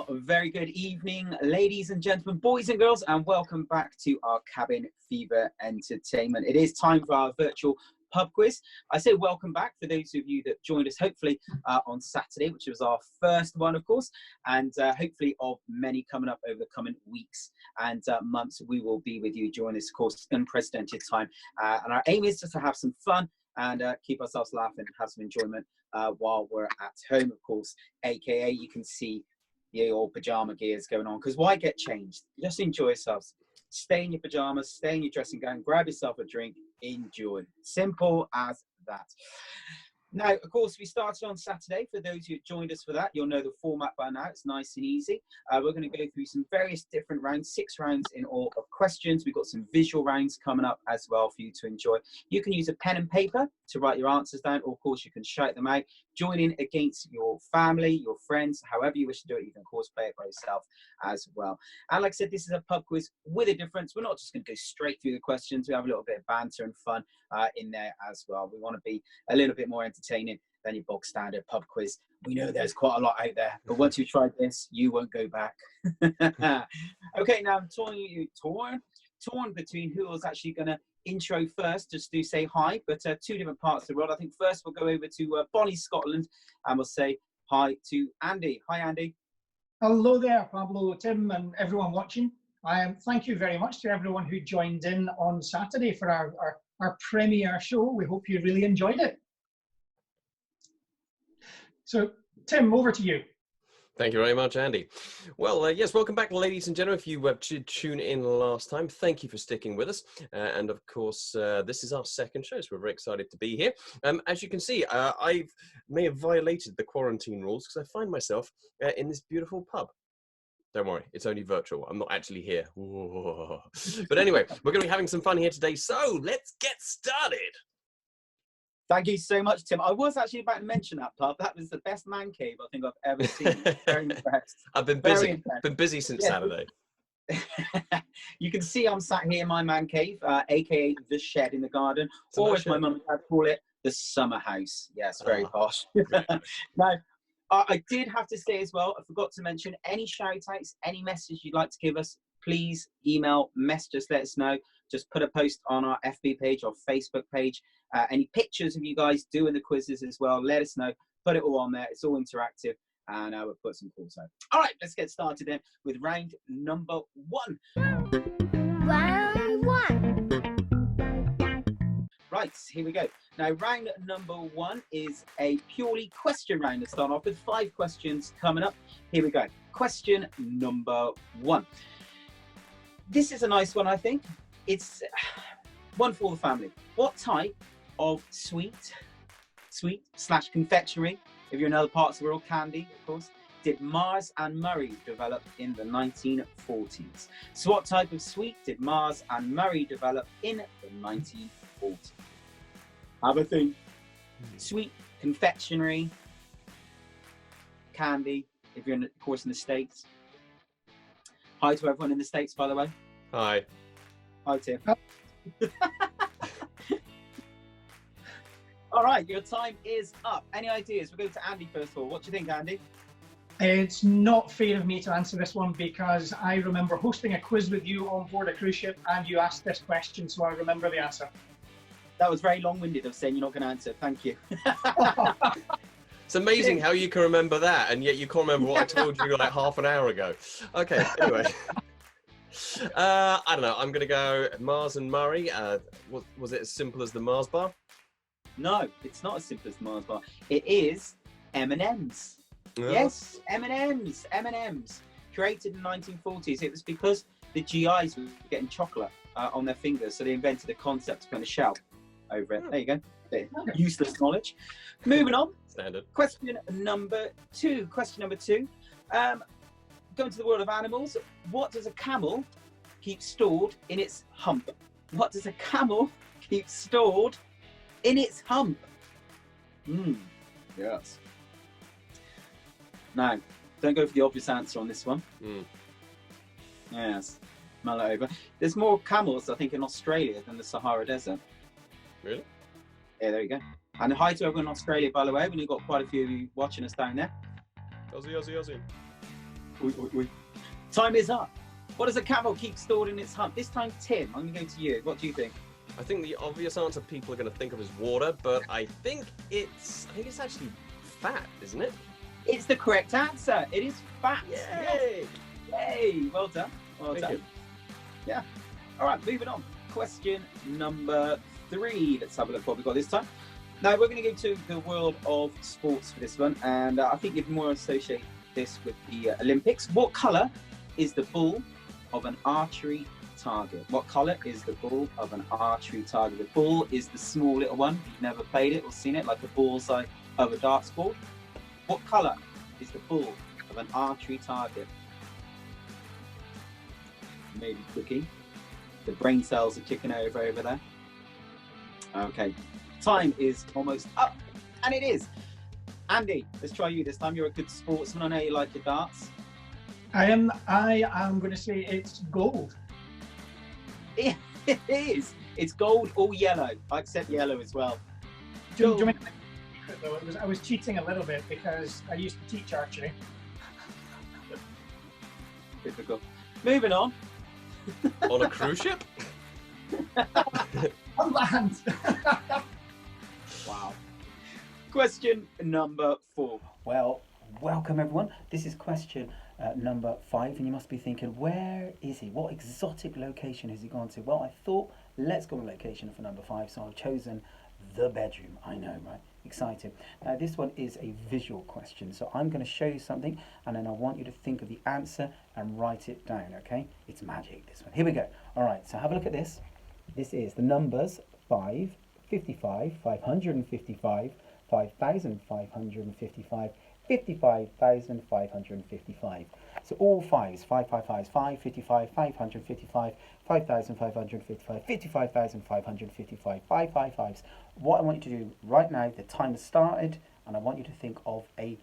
Well, a very good evening, ladies and gentlemen, boys and girls, and welcome back to our Cabin Fever Entertainment. It is time for our virtual pub quiz. I say welcome back for those of you that joined us, hopefully on Saturday, which was our first one, of course, and hopefully of many coming up over the coming weeks and months. We will be with you during this, of course, unprecedented time. And our aim is just to have some fun and keep ourselves laughing, have some enjoyment while we're at home, of course, aka you can see your old pajama gears going on, because why get changed? Just enjoy yourselves. Stay in your pajamas, stay in your dressing gown, grab yourself a drink, enjoy. Simple as that. Now, of course, we started on Saturday. For those who joined us for that, you'll know the format by now. It's nice and easy. We're going to go through some various different rounds, 6 rounds in all of questions. We've got some visual rounds coming up as well for you to enjoy. You can use a pen and paper to write your answers down, or of course, you can shout them out. Join in against your family, your friends, however you wish to do it. You can, of course, play it by yourself as well. And like I said, this is a pub quiz with a difference. We're not just going to go straight through the questions. We have a little bit of banter and fun in there as well. We want to be a little bit more entertaining than your bog standard pub quiz. We know there's quite a lot out there, but once you've tried this, you won't go back. Okay, now I'm torn between who was actually going to intro first, just to say hi, but 2 different parts of the world. I think first we'll go over to Bonnie, Scotland, and we'll say hi to Andy. Hi, Andy. Hello there, Pablo, Tim, and everyone watching. Thank you very much to everyone who joined in on Saturday for our premiere show. We hope you really enjoyed it. So, Tim, over to you. Thank you very much, Andy. Well, yes, welcome back, ladies and gentlemen. If you did tune in last time, thank you for sticking with us. And of course, this is our second show, so we're very excited to be here. As you can see, I may have violated the quarantine rules because I find myself in this beautiful pub. Don't worry, it's only virtual. I'm not actually here. Whoa. But anyway, we're going to be having some fun here today, so let's get started. Thank you so much, Tim. I was actually about to mention that pub. That was the best man cave I think I've ever seen. Very impressed. I've been busy. Been busy since Saturday. You can see I'm sat here in my man cave, aka the shed in the garden, or as my mum and dad call it, the summer house. Yes, very posh. Now, I did have to say as well, I forgot to mention, any shout outs, any message you'd like to give us, please email, message us, let us know. Just put a post on our FB page or Facebook page. Any pictures of you guys doing the quizzes as well, let us know. Put it all on there. It's all interactive, and we'll put some calls out. All right, let's get started then with round number 1. Round 1. Right, here we go. Now, round number 1 is a purely question round to start off with. 5 questions coming up. Here we go. Question number 1. This is a nice one, I think. It's one for the family. What type of sweet/confectionery, if you're in other parts of the world, candy, of course, did Mars and Murray develop in the 1940s? So what type of sweet did Mars and Murray develop in the 1940s? Have a think. Sweet, confectionery, candy, if you're, of course, in the States. Hi to everyone in the States, by the way. Hi. Hi, Tim. All right, your time is up. Any ideas? We'll go to Andy first of all. What do you think, Andy? It's not fair of me to answer this one because I remember hosting a quiz with you on board a cruise ship and you asked this question, so I remember the answer. That was very long-winded of saying you're not going to answer. Thank you. It's amazing how you can remember that, and yet you can't remember what I told you like half an hour ago. Okay, anyway. I don't know. I'm going to go Mars and Murray. Was it as simple as the Mars bar? No, it's not as simple as the Mars bar. It is M&M's. Oh. Yes, M&M's. M&M's. Created in the 1940s. It was because the GIs were getting chocolate on their fingers, so they invented a concept to put a shell over it. There you go. Useless knowledge. Moving on. Standard. Question number 2. Going to the world of animals. What does a camel keep stored in its hump? What does a camel keep stored in its hump? Yes. Now, don't go for the obvious answer on this one. Yes. Mull it over. There's more camels, I think, in Australia than the Sahara Desert. Really? Yeah, there you go. And hi to everyone in Australia, by the way. We've got quite a few of you watching us down there. Aussie. Time is up. What does a camel keep stored in its hump? This time, Tim, I'm going to go to you. What do you think? I think the obvious answer people are going to think of is water, but I think it's actually fat, isn't it? It's the correct answer. It is fat. Yay! Yay! Well done. Well Thank done. you. Yeah. All right, moving on. Question number 3. Let's have a look what we've got this time. Now, we're going to go to the world of sports for this one, and I think you'd more associate this with the Olympics. What colour is the bull of an archery target? What colour is the bull of an archery target? The bull is the small little one. If you've never played it or seen it, like a bullseye of a darts ball. What colour is the bull of an archery target? Maybe quickie. The brain cells are ticking over there. Okay, time is almost up, and it is. Andy, let's try you this time. You're a good sportsman. I know you like your darts. I am going to say it's gold. It is. It's gold or yellow. I accept yellow as well. Do you mean, though, I was cheating a little bit because I used to teach archery. Difficult. Moving on. On a cruise ship? On land. Wow. Question number 4. Well, welcome everyone. This is question number 5, and you must be thinking, where is he? What exotic location has he gone to? Well, I thought, let's go on location for number 5, so I've chosen the bedroom. I know, right? Excited. Now, this one is a visual question, so I'm going to show you something, and then I want you to think of the answer and write it down, okay? It's magic, this one. Here we go. All right, so have a look at this. This is the numbers 5, 55, 555, 5,555, 55,555. So all 5s, 555 is 5, 55, 555, 5,555, 55,555, 555s. What I want you to do right now, the time has started, and I want you to think of a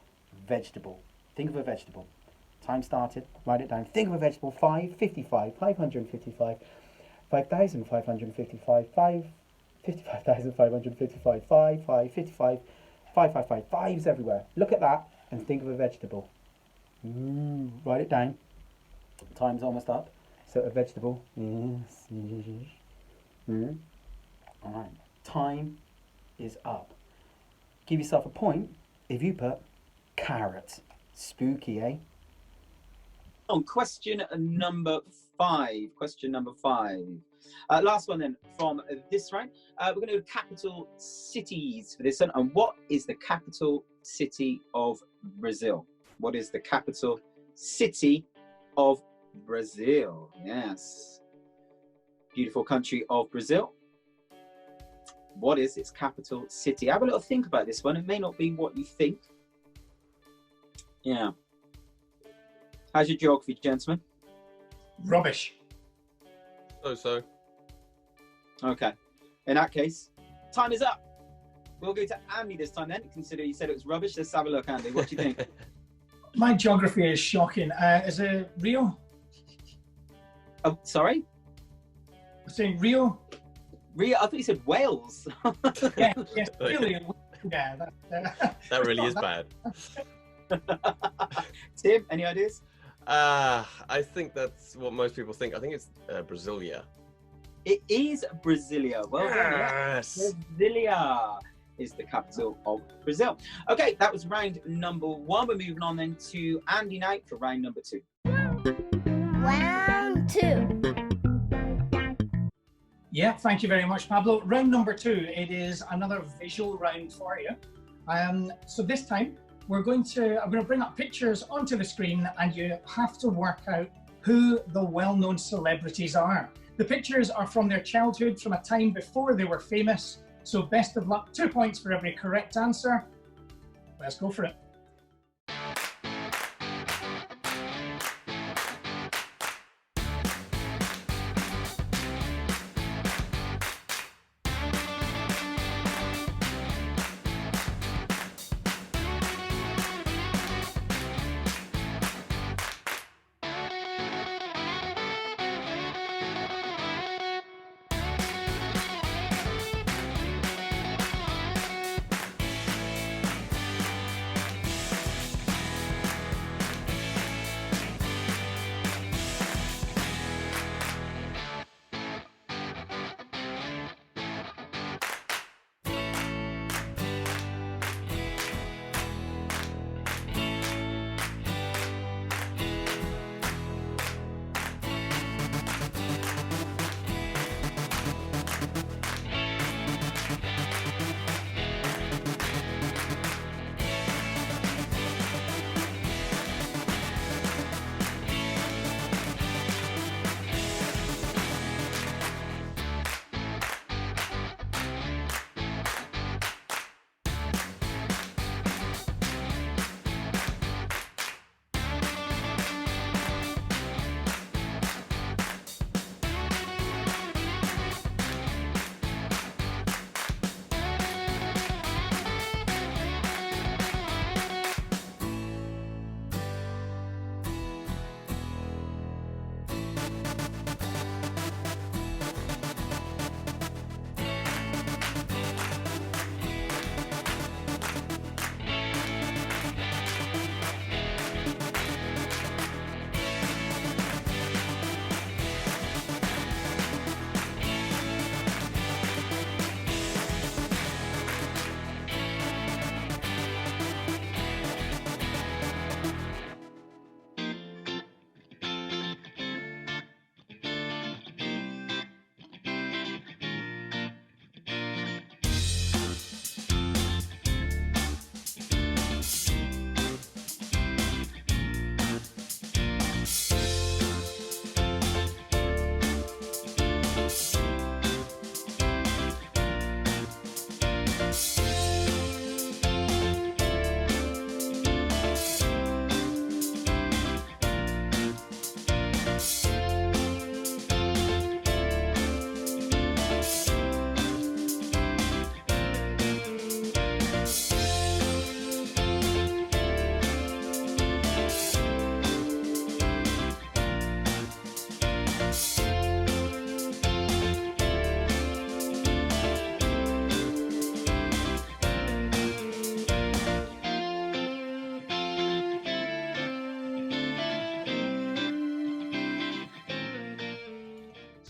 vegetable. Think of a vegetable. Time started, write it down. Think of a vegetable. 5, 55, 555, 5,555, 55,555, 5, 5, 55, 555, 5s everywhere. Look at that and think of a vegetable. Write it down. Time's almost up. So a vegetable. All right. Time is up. Give yourself a point if you put carrot. Spooky, eh? On question number 5. Question number 5. Last one then from this round. We're going to do capital cities for this one. And what is the capital city of Brazil? What is the capital city of Brazil? Yes. Beautiful country of Brazil. What is its capital city? Have a little think about this one. It may not be what you think. Yeah. How's your geography, gentlemen? Rubbish. So. Okay. In that case, time is up. We'll go to Andy this time then. Consider you said it was rubbish. Let's have a look, Andy. What do you think? My geography is shocking. Is it Rio? Oh, sorry? I'm saying Rio. Rio? I thought you said Wales. Yes, really. Yeah. That really is bad. Tim, any ideas? I think that's what most people think. I think it's Brasilia. It is Brasilia. Well done. Yes. Yeah. Brasilia is the capital of Brazil. Okay, that was round number 1. We're moving on then to Andy now for round number 2. Round 2. Yeah, thank you very much, Pablo. Round number 2, it is another visual round for you. So this time, I'm going to bring up pictures onto the screen, and you have to work out who the well-known celebrities are. The pictures are from their childhood, from a time before they were famous. So best of luck. 2 points for every correct answer. Let's go for it.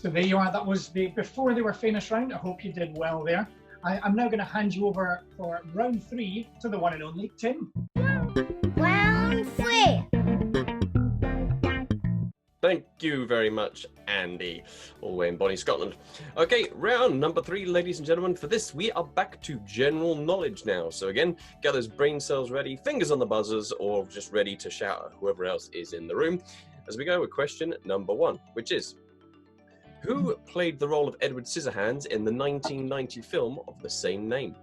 So there you are. That was the before they were famous round. I hope you did well there. I'm now going to hand you over for round 3 to the one and only Tim. Round 3. Thank you very much, Andy, all the way in Bonnie, Scotland. Okay, round number 3, ladies and gentlemen. For this, we are back to general knowledge now. So again, get those brain cells ready, fingers on the buzzers, or just ready to shout at whoever else is in the room as we go with question number 1, which is, who played the role of Edward Scissorhands in the 1990 film of the same name?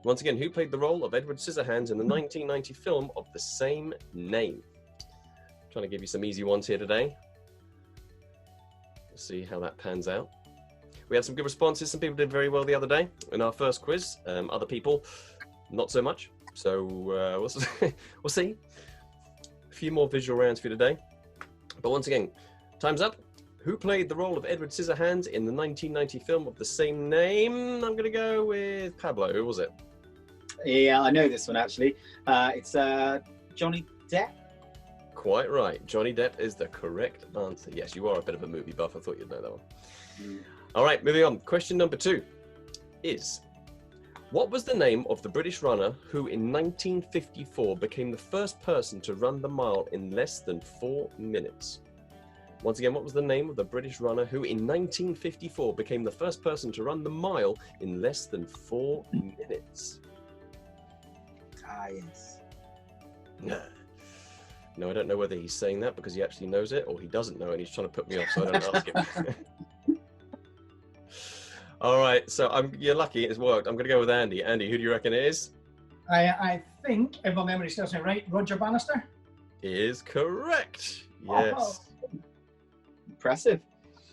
Once again, who played the role of Edward Scissorhands in the 1990 film of the same name? I'm trying to give you some easy ones here today. Let's see how that pans out. We had some good responses. Some people did very well the other day in our first quiz. Other people, not so much. So we'll see. A few more visual rounds for you today. But once again, time's up. Who played the role of Edward Scissorhands in the 1990 film of the same name? I'm going to go with Pablo. Who was it? Yeah, I know this one actually. It's Johnny Depp. Quite right. Johnny Depp is the correct answer. Yes, you are a bit of a movie buff. I thought you'd know that one. All right, moving on. Question number 2 is, what was the name of the British runner who in 1954 became the first person to run the mile in less than 4 minutes? Once again, what was the name of the British runner who in 1954 became the first person to run the mile in less than 4 minutes? Ah, yes. No, I don't know whether he's saying that because he actually knows it or he doesn't know and he's trying to put me off so I don't ask him. All right, so you're lucky it's worked. I'm going to go with Andy. Andy, who do you reckon it is? I think, if my memory serves me right, Roger Bannister. Is correct. Yes. Oh. Impressive.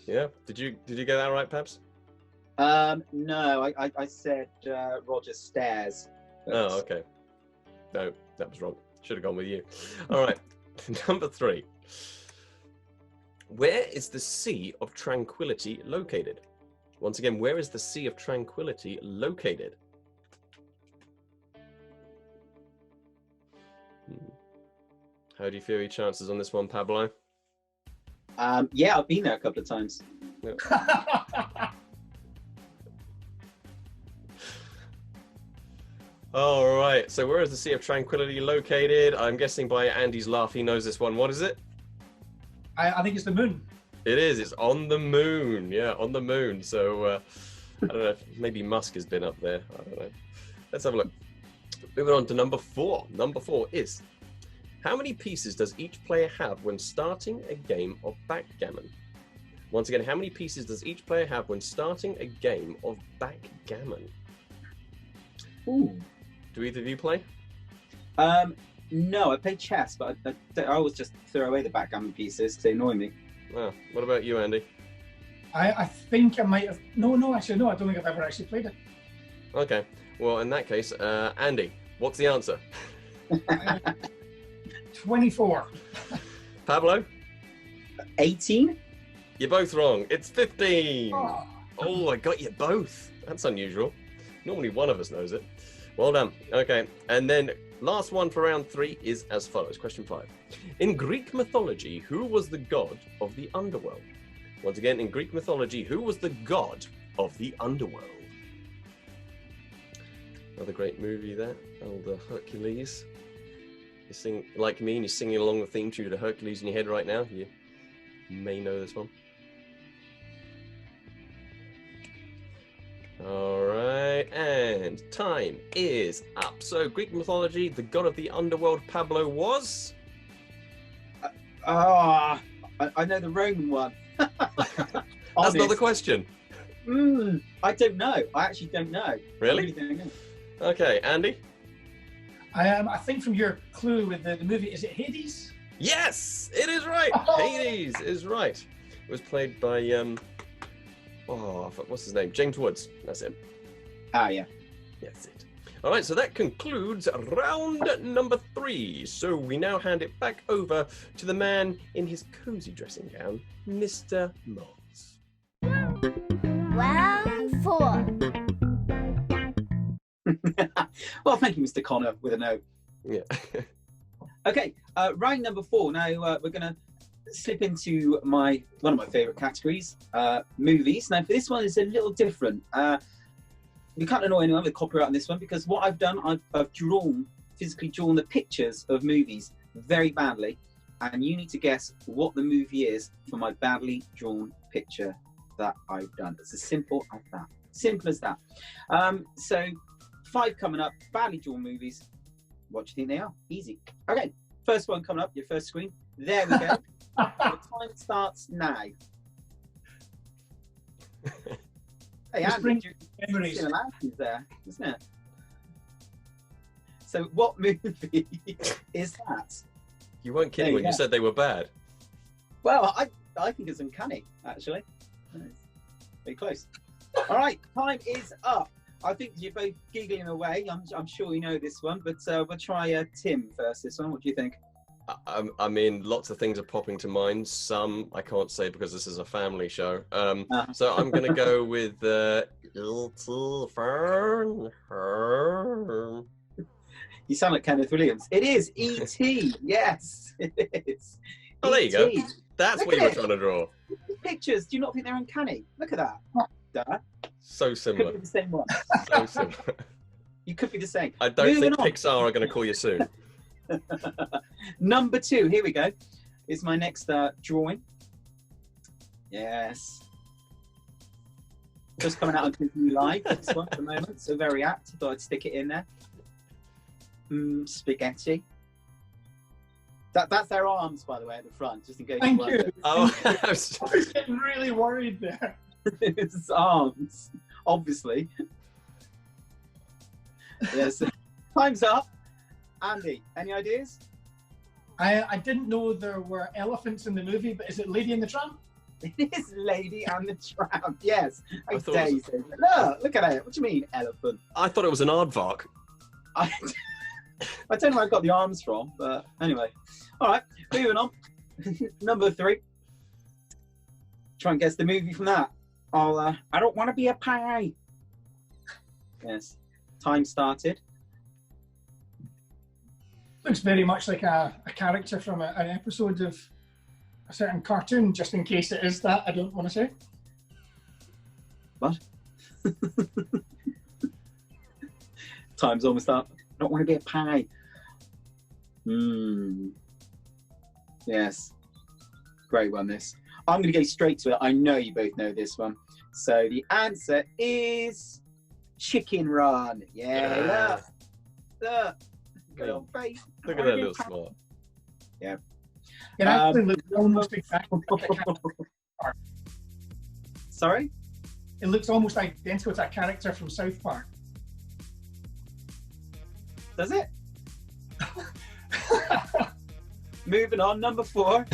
Yeah. Did you get that right, Pabs? No, I said Roger Stairs. Oh, okay. No, that was wrong. Should have gone with you. All right. Number 3. Where is the Sea of Tranquility located? Once again, where is the Sea of Tranquility located? How do you feel your chances on this one, Pablo? Yeah, I've been there a couple of times. Yeah. All right, so where is the Sea of Tranquility located? I'm guessing by Andy's laugh, he knows this one. What is it? I think it's the moon. It is. It's on the moon. Yeah, on the moon. So, I don't know, if maybe Musk has been up there. I don't know. Let's have a look. Moving on to number 4. Number 4 is, how many pieces does each player have when starting a game of backgammon? Once again, how many pieces does each player have when starting a game of backgammon? Ooh. Do either of you play? No, I play chess, but I always just throw away the backgammon pieces to annoy me. Well, what about you, Andy? I think I might have. No, actually, no. I don't think I've ever actually played it. Okay. Well, in that case, Andy, what's the answer? 24. Pablo? 18? You're both wrong. It's 15. Oh. I got you both. That's unusual. Normally one of us knows it. Well done. Okay. And then last one for round 3 is as follows. Question 5. In Greek mythology, who was the god of the underworld? Once again, in Greek mythology, who was the god of the underworld? Another great movie there. Old Hercules. You sing like me and you're singing along the theme tune to Hercules in your head right now. You may know this one. All right, and time is up. So, Greek mythology, the god of the underworld, Pablo, was? I know the Roman one. That's not the question. I don't know. I actually don't know. Really? I really don't know. Okay, Andy? I think from your clue with the movie, is it Hades? Yes, it is right. Oh. Hades is right. It was played by, what's his name? James Woods. That's it. Ah, yeah. That's it. All right, so that concludes round number 3. So we now hand it back over to the man in his cozy dressing gown, Mr. Mods. Round 4. Well, thank you, Mr. Connor, with a note. Yeah. Okay, round number 4. Now we're going to slip into one of my favourite categories, movies. Now, for this one, it's a little different. You can't annoy anyone with copyright on this one because what I've done, I've physically drawn the pictures of movies very badly, and you need to guess what the movie is for my badly drawn picture that I've done. It's as simple as that. Simple as that. So 5 coming up, badly drawn movies. What do you think they are? Easy. Okay, first one coming up, your first screen. There we go. The time starts now. Hey, Andy, memories similarities there, isn't it? So, what movie is that? You weren't kidding when you said they were bad. Well, I think it's uncanny, actually. Very close. All right, time is up. I think you're both giggling away. I'm sure you know this one, but we'll try Tim first. This one, what do you think? I mean, lots of things are popping to mind. Some I can't say because this is a family show. So I'm going to go with Little Fern. You sound like Kenneth Williams. It is E.T. Yes, it is. Oh, there you go. That's what you were trying to draw. Pictures. Do you not think they're uncanny? Look at that. Duh. So similar. Could be the same one. So similar. You could be the same. I don't think Pixar are going to call you soon. Number 2, here we go. Is my next drawing. Yes. Just coming out on Disney Live, this one at the moment, so very apt. I thought I'd stick it in there. Spaghetti. That's their arms, by the way, at the front, just in case. Thank you. Oh, I was getting really worried there. It's arms, obviously. Yes. Time's up. Andy, any ideas? I didn't know there were elephants in the movie, but is it Lady and the Tramp? It is Lady and the Tramp, yes. I thought it was... Look at it. What do you mean, elephant? I thought it was an aardvark. I don't know where I got the arms from, but anyway. All right, moving on. Number 3. Try and guess the movie from that. I don't want to be a pie. Yes. Time started. Looks very much like a character from an episode of a certain cartoon, just in case it is that. I don't want to say. What? Time's almost up. I don't want to be a pie. Yes. Great one, this. I'm going to go straight to it. I know you both know this one. So the answer is Chicken Run. Yeah. Look. Good old face. Look at that little smart. Yeah. It actually looks almost exactly like Sorry? It looks almost identical to a character from South Park. Does it? Moving on, number 4.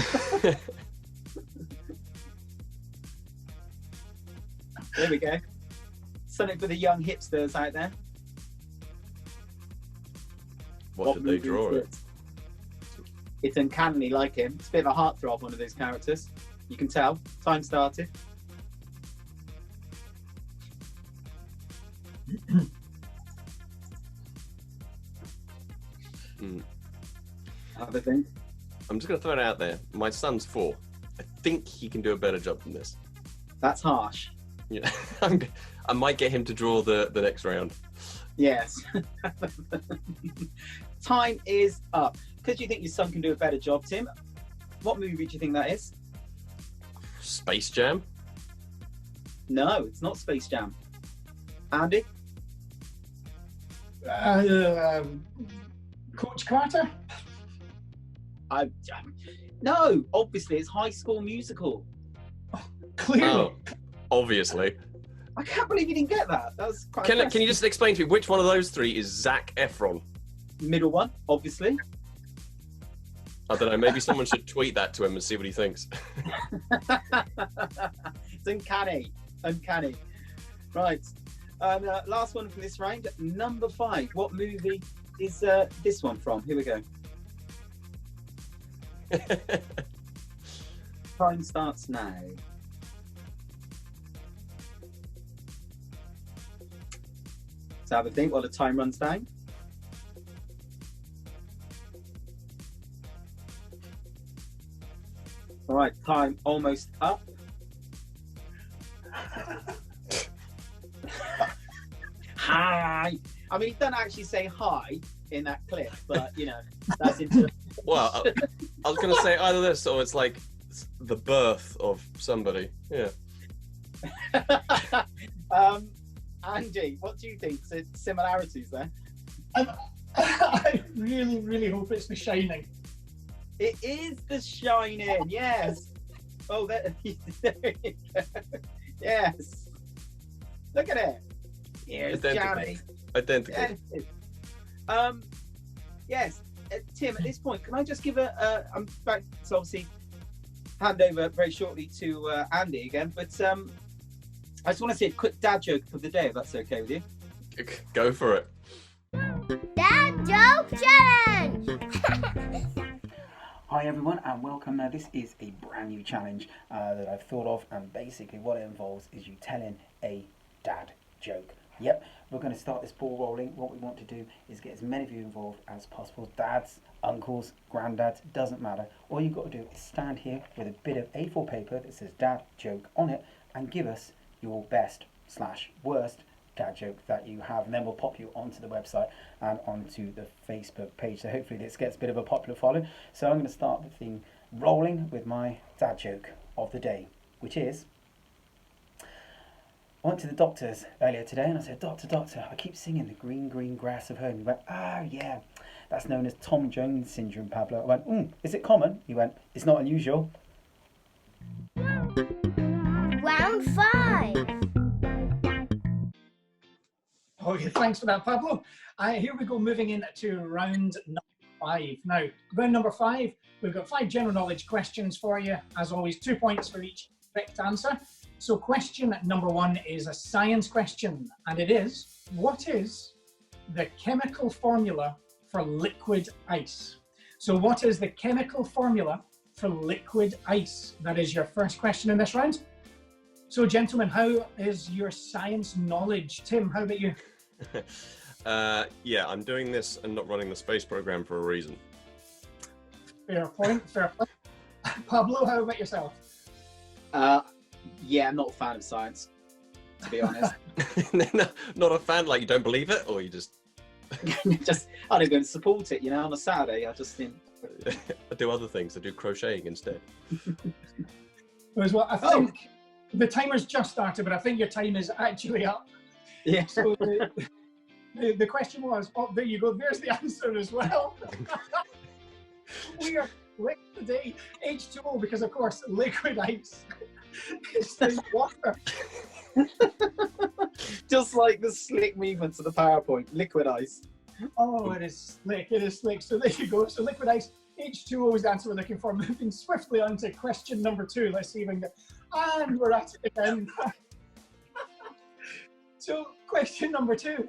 There we go. Something for the young hipsters out there. What did they draw it? It's uncannily like him. It's a bit of a heartthrob, one of those characters. You can tell. Time started. Have a think. I'm just going to throw it out there. My son's 4. I think he can do a better job than this. That's harsh. Yeah, I might get him to draw the next round. Yes. Time is up. Because you think your son can do a better job, Tim, what movie do you think that is? Space Jam? No, it's not Space Jam. Andy? Coach Carter? No, obviously it's High School Musical. Clearly. Oh, obviously. I can't believe you didn't get that. That was quite Can you just explain to me which one of those 3 is Zac Efron? Middle one, obviously. I don't know, maybe someone should tweet that to him and see what he thinks. It's uncanny. Uncanny. Right. Last one from this round, number 5. What movie is this one from? Here we go. Time starts now. So have a think while the time runs down. All right, time almost up. Hi. I mean, he doesn't actually say hi in that clip, but you know, that's into. Well, I was going to say either this or it's like the birth of somebody. Yeah. Andy, what do you think? Similarities there? I really, really hope it's The Shining. It is The Shining, yes. Oh, there you go. Yes. Look at it. Here's Johnny. Identical. Yes. Tim, at this point, can I just give I'm back to obviously hand over very shortly to Andy again, but I just want to say a quick dad joke for the day, if that's okay with you. Go for it. Dad Joke Challenge! Hi everyone and welcome. This is a brand new challenge that I've thought of, and basically what it involves is you telling a dad joke. Yep, we're going to start this ball rolling. What we want to do is get as many of you involved as possible. Dads, uncles, granddads, doesn't matter. All you've got to do is stand here with a bit of A4 paper that says dad joke on it and give us your best/worst dad joke that you have, and then we'll pop you onto the website and onto the Facebook page. So hopefully this gets a bit of a popular following. So I'm going to start the thing rolling with my dad joke of the day, which is: I went to the doctor's earlier today and I said, doctor, I keep singing the green, green grass of home. He went, oh yeah, that's known as Tom Jones syndrome, Pablo. I went, is it common? He went, it's not unusual. Round 5. Okay, thanks for that, Pablo. Here we go, moving into round number 5. Now, round number 5, we've got 5 general knowledge questions for you. As always, 2 points for each correct answer. So question number 1 is a science question, and it is: what is the chemical formula for liquid ice? So what is the chemical formula for liquid ice? That is your first question in this round. So gentlemen, how is your science knowledge? Tim, how about you? Yeah, I'm doing this and not running the space program for a reason. Fair point, fair point. Pablo, how about yourself? Yeah, I'm not a fan of science, to be honest. No, not a fan, like you don't believe it, or you just... I don't go and support it, you know, on a Saturday. I just think... I do other things. I do crocheting instead. Well, I think the timer's just started, but I think your time is actually up. Yeah. So the question was, oh, there you go, there's the answer as well. We are liquid today, H2O, because of course, liquid ice is the water. Just like the slick movements of the PowerPoint, liquid ice. Oh, it is slick, it is slick. So there you go. So liquid ice, H2O is the answer we're looking for. Moving swiftly on to question number 2. Let's see if I can get... And we're at it again. So question number 2.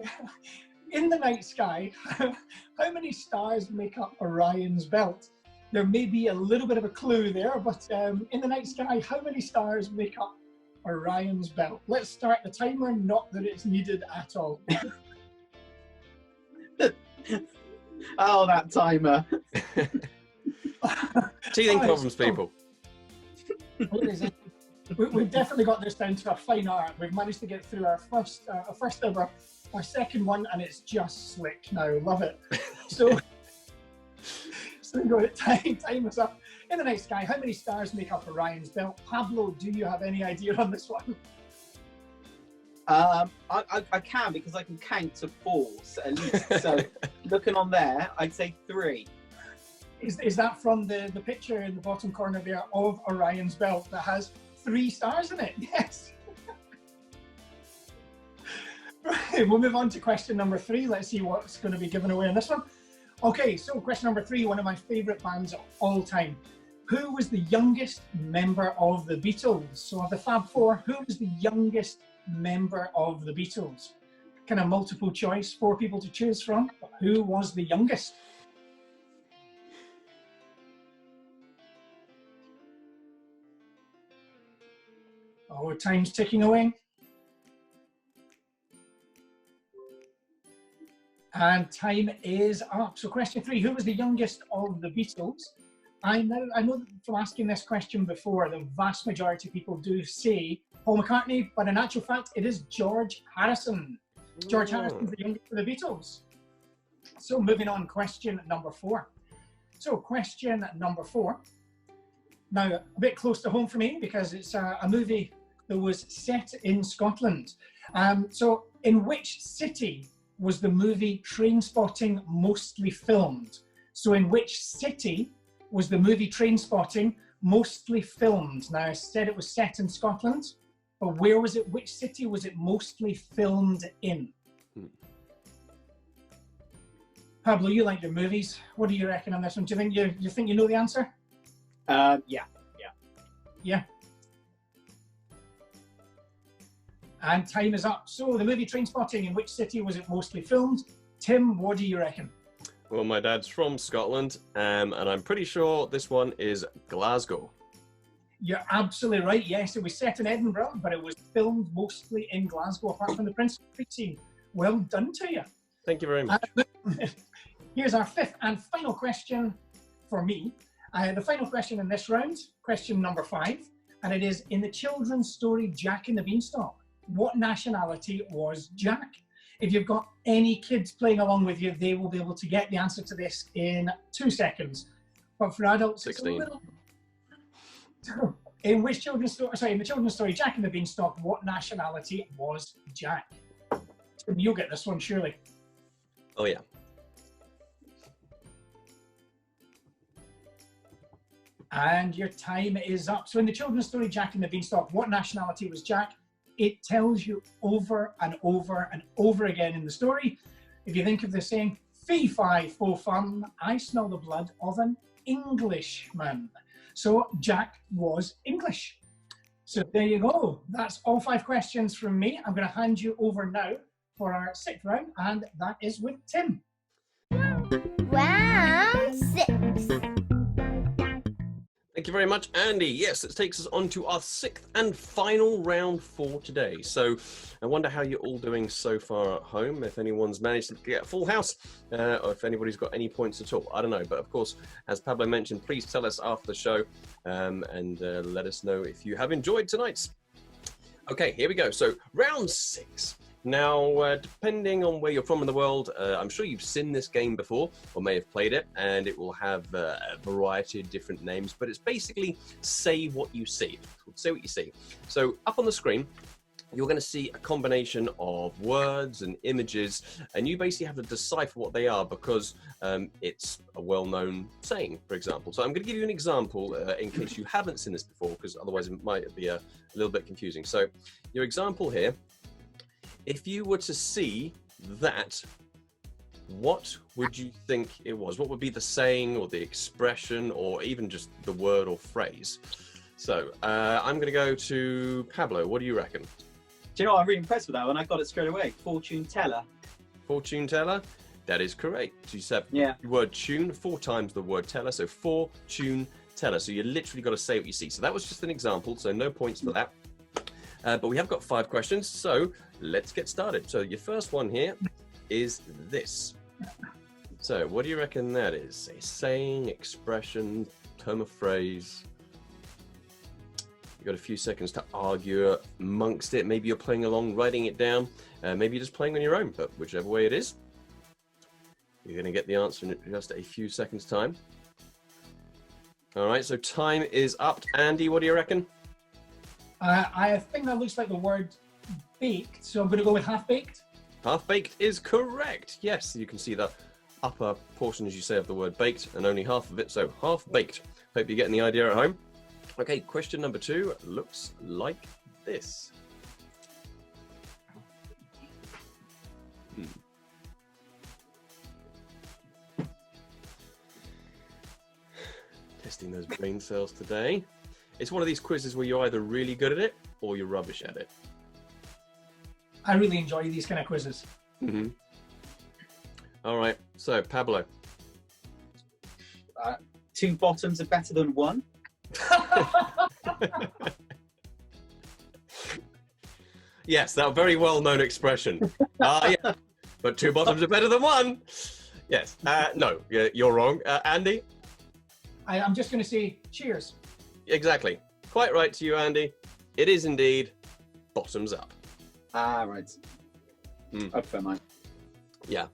In the night sky, how many stars make up Orion's belt? There may be a little bit of a clue there, but in the night sky, how many stars make up Orion's belt? Let's start the timer, not that it's needed at all. Oh, that timer. Teething problems, people. We've definitely got this down to a fine art. We've managed to get through our first ever, our second one, and it's just slick now. Love it. So time is up. In the night sky, how many stars make up Orion's belt? Pablo, do you have any idea on this one? I can, because I can count to 4 at least. So looking on there, I'd say 3. Is that from the picture in the bottom corner there of Orion's belt that has 3 stars in it? Yes. Right, we'll move on to question number 3. Let's see what's going to be given away in this one. Okay, so question number 3, one of my favourite bands of all time. Who was the youngest member of the Beatles? So of the Fab Four, who was the youngest member of the Beatles? Kind of multiple choice, 4 people to choose from. Who was the youngest? Oh, time's ticking away. And time is up. So question 3, who was the youngest of the Beatles? I know from asking this question before, the vast majority of people do say Paul McCartney, but in actual fact, it is George Harrison. George Harrison's the youngest of the Beatles. So moving on, question number 4. So question number 4. Now, a bit close to home for me because it's a movie that was set in Scotland. So in which city was the movie Trainspotting mostly filmed? So in which city was the movie Trainspotting mostly filmed? Now, I said it was set in Scotland, but where was it? Which city was it mostly filmed in? Pablo, you like your movies. What do you reckon on this one? Do you think you know the answer? Yeah. Yeah. And time is up. So the movie Trainspotting, in which city was it mostly filmed? Tim, what do you reckon? Well, my dad's from Scotland, and I'm pretty sure this one is Glasgow. You're absolutely right. Yes, it was set in Edinburgh, but it was filmed mostly in Glasgow, apart from the Prince Street scene. Well done to you. Thank you very much. Here's our 5th and final question for me. The final question in this round, question number 5, and it is, in the children's story Jack and the Beanstalk, what nationality was Jack? If you've got any kids playing along with you, they will be able to get the answer to this in 2 seconds. But for adults, 16. In the children's story Jack and the Beanstalk, what nationality was Jack? You'll get this one, surely. Oh, yeah. And your time is up. So in the children's story Jack and the Beanstalk, what nationality was Jack? It tells you over and over and over again in the story. If you think of the saying, fee fi fo fum, I smell the blood of an Englishman. So Jack was English. So there you go. That's all 5 questions from me. I'm going to hand you over now for our 6th round, and that is with Tim. Round 6. Thank you very much, Andy. Yes, it takes us on to our 6th and final round for today. So I wonder how you're all doing so far at home, if anyone's managed to get a full house, or if anybody's got any points at all. I don't know. But of course, as Pablo mentioned, please tell us after the show and let us know if you have enjoyed tonight's. Okay, here we go. So round 6. Now, depending on where you're from in the world, I'm sure you've seen this game before or may have played it, and it will have a variety of different names, but it's basically say what you see. Say what you see. So up on the screen, you're going to see a combination of words and images, and you basically have to decipher what they are because it's a well-known saying, for example. So I'm going to give you an example in case you haven't seen this before, because otherwise it might be a little bit confusing. So your example here, if you were to see that, what would you think it was? What would be the saying or the expression or even just the word or phrase? So I'm going to go to Pablo. What do you reckon? Do you know what? I'm really impressed with that one. I got it straight away. Fortune teller. Fortune teller? That is correct. So you said the word tune 4 times the word teller. So fortune teller. So you literally got to say what you see. So that was just an example. So no points for that. But we have got 5 questions. So let's get started. So your first one here is this. So what do you reckon that is? A saying, expression, term of phrase? You've got a few seconds to argue amongst it. Maybe you're playing along, writing it down. Maybe you're just playing on your own, but whichever way it is, you're going to get the answer in just a few seconds' time. All right, so time is up. Andy, what do you reckon? I think that looks like the word baked, so I'm going to go with half-baked. Half-baked is correct. Yes, you can see the upper portion, as you say, of the word baked, and only half of it, so half-baked. Hope you're getting the idea at home. Okay, question number 2 looks like this. Testing those brain cells today. It's one of these quizzes where you're either really good at it or you're rubbish at it. I really enjoy these kind of quizzes. Mm-hmm. All right, so Pablo. 2 bottoms are better than 1. Yes, that very well-known expression. Yeah, but 2 bottoms are better than 1. Yes. No, you're wrong. Andy? I'm just going to say cheers. Exactly. Quite right to you, Andy. It is indeed bottoms up. Ah, right. I prefer mine. Yeah,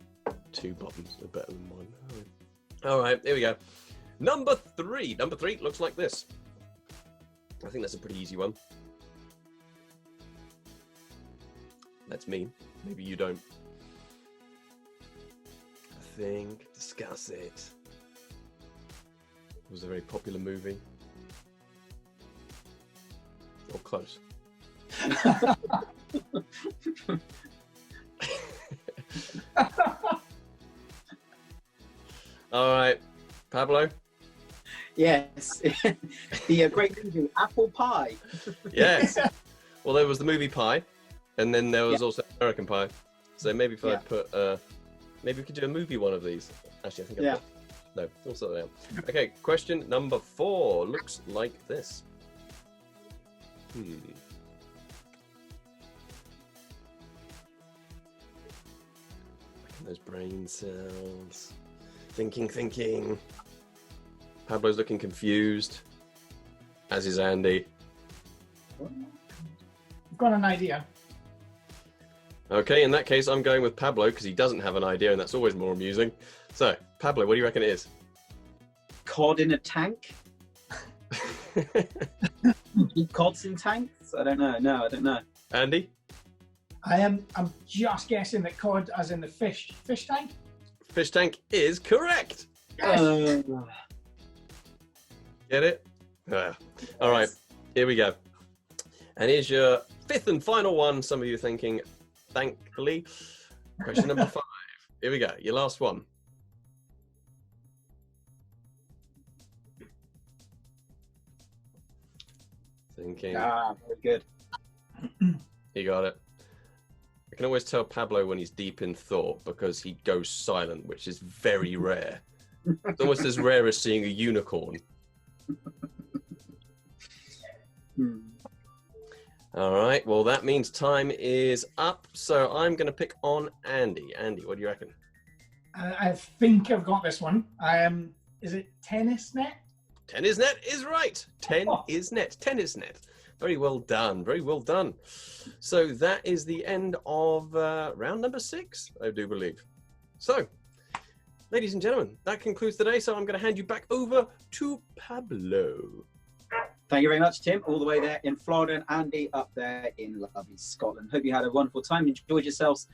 2 bottoms are better than 1. All right, here we go. Number 3. Number 3 looks like this. I think that's a pretty easy one. That's me. Maybe you don't. Think, discuss it. It was a very popular movie. Or close. All right, Pablo. Yes, the great movie Apple Pie. Yes. Well, there was the movie Pie, and then there was also American Pie. So maybe if I put, maybe we could do a movie one of these. Actually, I think I've got, no, we'll sort it out. Okay, question number 4 looks like this. Those brain cells. Thinking. Pablo's looking confused, as is Andy. I've got an idea. Okay, in that case, I'm going with Pablo because he doesn't have an idea, and that's always more amusing. So, Pablo, what do you reckon it is? Cod in a tank? Cods in tanks? I don't know. No, I don't know. Andy? I'm just guessing that cod as in the fish tank. Fish tank is correct. Yes. Get it? All right, here we go. And here's your 5th and final one. Some of you are thinking, thankfully. Question number 5. Here we go. Your last one. Thinking. Ah, very good. You got it. I can always tell Pablo when he's deep in thought because he goes silent, which is very rare. It's almost as rare as seeing a unicorn. All right, well, that means time is up. So I'm going to pick on Andy. Andy, what do you reckon? I think I've got this one. Is it tennis net? Tennis net is right. Tennis net. Very well done. Very well done. So that is the end of round number 6, I do believe. So, ladies and gentlemen, that concludes today. So I'm going to hand you back over to Pablo. Thank you very much, Tim, all the way there in Florida, and Andy up there in lovely Scotland. Hope you had a wonderful time. Enjoyed yourselves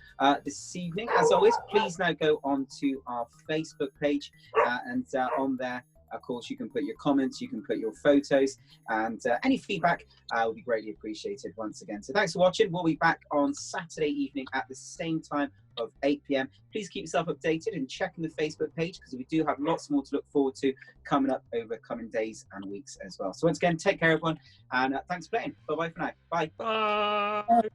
this evening. As always, please now go on to our Facebook page, and on there, of course, you can put your comments, you can put your photos, and any feedback will be greatly appreciated once again. So thanks for watching. We'll be back on Saturday evening at the same time of 8 p.m. Please keep yourself updated and checking the Facebook page because we do have lots more to look forward to coming up over coming days and weeks as well. So once again, take care, everyone, and thanks for playing. Bye-bye for now. Bye. Bye.